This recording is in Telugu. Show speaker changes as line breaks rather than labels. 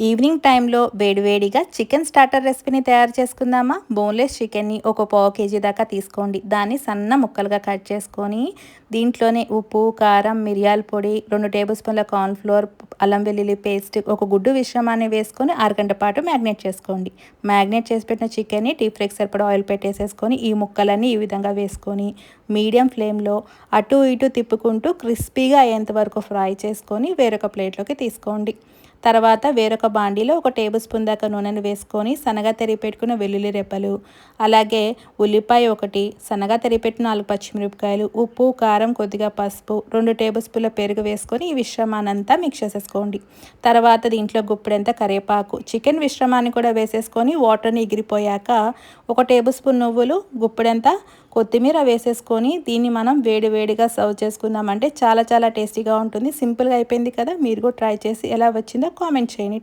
ఈవినింగ్ టైంలో వేడివేడిగా చికెన్ స్టార్టర్ రెసిపీని తయారు చేసుకుందామా? బోన్లెస్ చికెన్ని ఒక పావు కేజీ దాకా తీసుకోండి. దాన్ని సన్న ముక్కలుగా కట్ చేసుకొని దీంట్లోనే ఉప్పు, కారం, మిరియాల పొడి, 2 టేబుల్ స్పూన్ల కార్న్‌ఫ్లోర్, అల్లం వెల్లుల్లి పేస్ట్, ఒక గుడ్డు మిశ్రమాన్ని వేసుకొని అరగంట పాటు మ్యాగ్నేట్ చేసుకోండి. మ్యాగ్నేట్ చేసి పెట్టిన చికెన్‌ని డీప్ ఫ్రైకి సరిపడా ఆయిల్ పెట్టేసేసుకొని ఈ ముక్కలన్నీ ఈ విధంగా వేసుకొని మీడియం ఫ్లేమ్‌లో అటు ఇటు తిప్పుకుంటూ క్రిస్పీగా అయ్యేంత వరకు ఫ్రై చేసుకొని వేరొక ప్లేట్‌లోకి తీసుకోండి. తర్వాత వేరొక బాండీలో ఒక టేబుల్ స్పూన్ దాకా నూనెను వేసుకొని సన్నగా తరిగి పెట్టుకున్న వెల్లుల్లి రెబ్బలు, అలాగే ఉల్లిపాయ ఒకటి, సన్నగా తరిగి పెట్టిన 4 పచ్చిమిరపకాయలు, ఉప్పు, కారం, కొద్దిగా పసుపు, 2 టేబుల్ స్పూన్ల పెరుగు వేసుకొని ఈ మిశ్రమాన్నంతా మిక్స్ చేసేసుకోండి. తర్వాత దీంట్లో గుప్పెడంత కరివేపాకు, చికెన్ మిశ్రమాన్ని కూడా వేసేసుకొని వాటర్ని ఎగిరిపోయాక ఒక టేబుల్ స్పూన్ నువ్వులు, గుప్పెడంత కొత్తిమీర వేసేసుకొని దీన్ని మనం వేడివేడిగా సర్వ్ చేసుకున్నామంటే చాలా చాలా టేస్టీగా ఉంటుంది. సింపుల్గా అయిపోయింది కదా! మీరు కూడా ట్రై చేసి ఎలా వచ్చిందో కామెంట్ చేయండి.